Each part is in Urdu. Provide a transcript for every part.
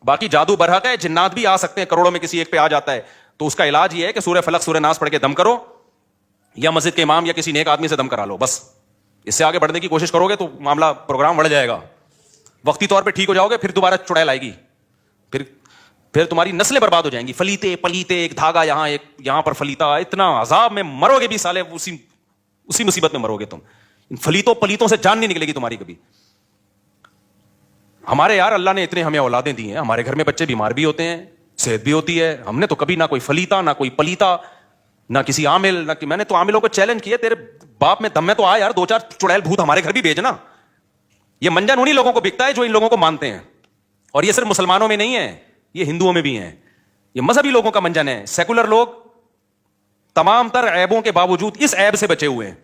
باقی جادو برحق ہے, جنات بھی آ سکتے ہیں, کروڑوں میں کسی ایک پہ آ جاتا ہے, تو اس کا علاج یہ ہے کہ سورہ فلق سورہ ناس پڑھ کے دم کرو, یا مسجد کے امام یا کسی نیک آدمی سے دم کرا لو بس. اس سے آگے بڑھنے کی کوشش کرو گے تو معاملہ پروگرام بڑھ جائے گا, وقتی طور پہ ٹھیک ہو جاؤ گے, پھر دوبارہ چڑیل آئے گی, پھر تمہاری نسلیں برباد ہو جائیں گی. فلیتے پلیتے, ایک دھاگا یہاں ایک یہاں پر فلیتا, اتنا عذاب میں مرو گے بھی سالے, اسی مصیبت میں مرو گے تم. ان فلیتوں پلیتوں سے جان نہیں نکلے گی تمہاری کبھی. ہمارے یار اللہ نے اتنے ہمیں اولادیں دی ہیں, ہمارے گھر میں بچے بیمار بھی ہوتے ہیں, صحت بھی ہوتی ہے, ہم نے تو کبھی نہ کوئی فلیتا نہ کوئی پلیتا نہ کسی عامل نہ میں نے تو عاملوں کو چیلنج کیا, تیرے باپ میں دم میں تو آ یار, 2-4 چڑیل بھوت ہمارے گھر بھی بھیجنا. یہ منجن انہی لوگوں کو بکتا ہے جو ان لوگوں کو مانتے ہیں, اور یہ صرف مسلمانوں میں نہیں ہے, یہ ہندوؤں میں بھی ہیں. یہ مذہبی لوگوں کا منجن ہے. سیکولر لوگ تمام تر عیبوں کے باوجود اس عیب سے بچے ہوئے ہیں.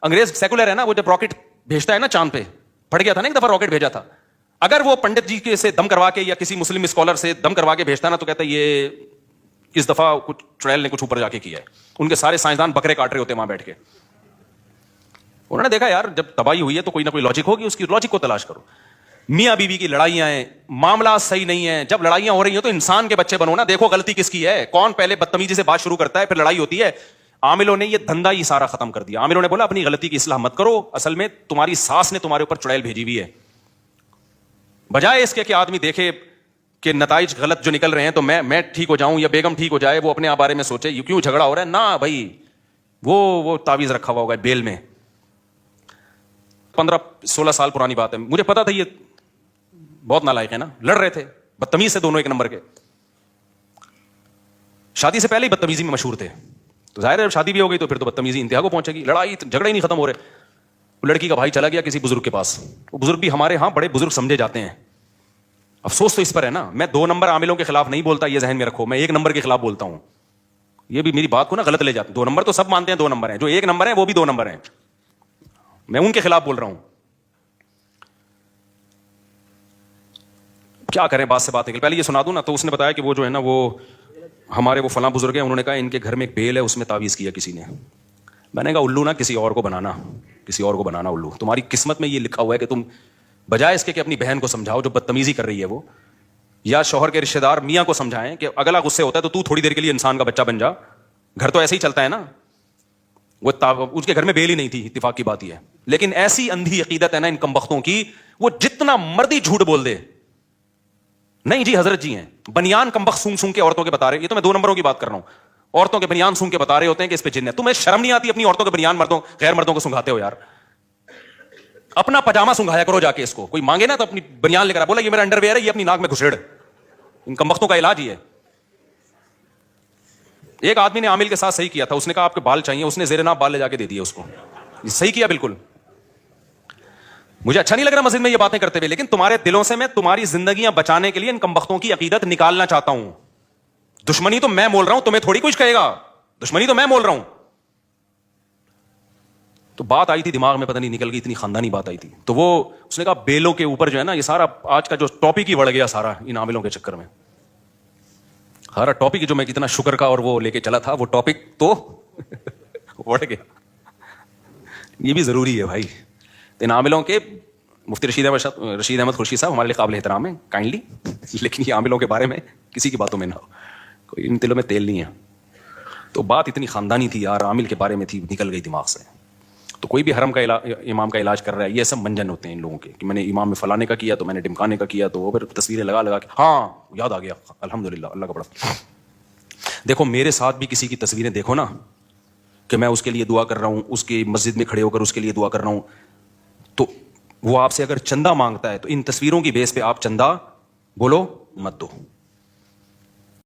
انگریز سیکولر ہے نا, وہ جب راکٹ بھیجتا ہے نا چاند پہ, پھٹ گیا تھا نا ایک دفعہ راکٹ بھیجا تھا, اگر وہ پنڈت جی کے سے دم کروا کے یا کسی مسلم اسکالر سے دم کروا کے بھیجتا نا تو کہتا ہے یہ اس دفعہ کچھ چڑیل نے کچھ اوپر جا کے کیا ہے. ان کے سارے سائنسدان بکرے کاٹ رہے ہوتے وہاں بیٹھ کے. انہوں نے دیکھا یار جب تباہی ہوئی ہے تو کوئی نہ کوئی لاجک ہوگی, اس کی لاجک کو تلاش کرو. میاں بیوی کی لڑائیاں ہیں, معاملات صحیح نہیں ہیں, جب لڑائیاں ہو رہی ہیں تو انسان کے بچے بنو نا, دیکھو غلطی کس کی ہے, کون پہلے بدتمیزی سے بات شروع کرتا ہے, پھر لڑائی ہوتی ہے. عاملوں نے یہ دھندا ہی سارا ختم کر دیا. عاملوں نے بولا اپنی غلطی کی اصلاح مت کرو, اصل میں تمہاری ساس نے تمہارے اوپر چڑیل بھیجی ہوئی ہے. بجائے اس کے کہ آدمی دیکھے کہ نتائج غلط جو نکل رہے ہیں تو میں ٹھیک ہو جاؤں یا بیگم ٹھیک ہو جائے, وہ اپنے بارے میں سوچے یہ کیوں جھگڑا ہو رہا ہے. نہ بھائی, وہ تعویذ رکھا ہوا ہوگا بیل میں. 15-16 سال پرانی بات ہے, مجھے پتا تھا یہ بہت نالائق ہے نا, لڑ رہے تھے بدتمیز سے, دونوں ایک نمبر کے, شادی سے پہلے ہی بدتمیزی میں مشہور تھے. تو ظاہر ہے شادی بھی ہو گئی تو پھر تو بدتمیزی انتہا کو پہنچے گی, لڑائی جھگڑے ہی نہیں ختم ہو رہے. وہ لڑکی کا بھائی چلا گیا کسی بزرگ کے پاس, وہ بزرگ بھی ہمارے ہاں بڑے بزرگ سمجھے جاتے ہیں. افسوس تو اس پر ہے نا, میں 2 نمبر عاملوں کے خلاف نہیں بولتا, یہ ذہن میں رکھو, میں 1 نمبر کے خلاف بولتا ہوں. یہ بھی میری بات کو نا غلط لے جاتے ہیں. 2 نمبر تو سب مانتے ہیں 2 نمبر ہیں, جو 1 نمبر ہیں وہ بھی 2 نمبر ہیں, میں ان کے خلاف بول رہا ہوں. کیا کریں, بات سے بات نکل. پہلے یہ سنا دوں نا, تو اس نے بتایا کہ وہ جو ہے نا وہ ہمارے وہ فلاں بزرگ ہیں, انہوں نے کہا ان کے گھر میں ایک بیل ہے, اس میں تعویذ کیا کسی نے. میں نے کہا الو نا کسی اور کو بنانا, کسی اور کو بنانا الو. تمہاری قسمت میں یہ لکھا ہوا ہے کہ تم بجائے اس کے کہ اپنی بہن کو سمجھاؤ جو بدتمیزی کر رئی ہے وہ, یا شوہر کے رشتہ دار میاں کو سمجھائیں کہ اگلا غصے ہوتا ہے تو تھوڑی دیر کے لیے انسان کا بچہ بن جا, گھر تو ایسے ہی چلتا ہے نا. وہ اس کے گھر میں بیل ہی نہیں تھی, اتفاق کی بات یہ ہے. لیکن ایسی اندھی عقیدت ہے نا ان کمبختوں کی, وہ جتنا مردی جھوٹ بول دے. نہیں جی حضرت جی ہیں بنیان کمبخت سونگ سونگ کے عورتوں کے بتا رہے, یہ تو میں 2 نمبروں کی بات کر رہا ہوں. عورتوں کے بنیان سونگ کے بتا رہے ہوتے ہیں کہ اس پہ جن ہے. تمہیں شرم نہیں آتی اپنی عورتوں کے بنیان مردوں غیر مردوں کو سنگھاتے ہو یار. اپنا پاجامہ سنگھایا کرو جا کے, اس کو کوئی مانگے نا تو اپنی بنیان لے کر بولا یہ میرا انڈر ویئر ہے, یہ اپنی ناک میں گھسیڑ. ان کمبختوں کا علاج ہی ہے. ایک آدمی نے عامل کے ساتھ صحیح کیا تھا, اس نے کہا آپ کے بال چاہیے, اس نے زیر ناف بال لے جا کے دے دیے اس کو. صحیح کیا بالکل. مجھے اچھا نہیں لگ رہا مسجد میں یہ باتیں کرتے ہوئے, لیکن تمہارے دلوں سے میں تمہاری زندگیاں بچانے کے لیے ان کمبختوں کی عقیدت نکالنا چاہتا ہوں. دشمنی تو میں مول رہا ہوں, تمہیں تھوڑی کچھ کہے گا, دشمنی تو میں مول رہا ہوں. تو بات آئی تھی دماغ میں, پتہ نہیں نکل گئی, اتنی خاندانی بات آئی تھی. تو وہ اس نے کہا بیلوں کے اوپر جو ہے نا, یہ سارا آج کا جو ٹاپک ہی بڑھ گیا سارا ان عاملوں کے چکر میں. سارا ٹاپک جو میں کتنا شکر کا اور وہ لے کے چلا تھا, وہ ٹاپک تو بڑھ گیا. یہ بھی ضروری ہے بھائی. ان عاملوں کے مفتی رشید احمد خورشید صاحب ہمارے لیے قابل احترام ہیں کائنڈلی, لیکن یہ عاملوں کے بارے میں کسی کی باتوں میں نہ ہو, کوئی ان دلوں میں تیل نہیں ہے. تو بات اتنی خاندانی تھی یار, عامل کے بارے میں تھی, نکل گئی دماغ سے. تو کوئی بھی حرم کا امام کا علاج کر رہا ہے, یہ سب منجن ہوتے ہیں ان لوگوں کے, کہ میں نے امام میں فلانے کا کیا تو میں نے ڈمکانے کا کیا, تو وہ پھر تصویریں لگا کے ہاں یاد آ گیا الحمدللہ اللہ کا بڑا. دیکھو میرے ساتھ بھی کسی کی تصویریں دیکھو نا, کہ میں اس کے لیے دعا کر رہا ہوں, اس کی مسجد میں کھڑے ہو کر اس کے لیے دعا کر رہا ہوں, تو وہ آپ سے اگر چندہ مانگتا ہے تو ان تصویروں کی بیس پہ آپ چندہ بولو مت دو.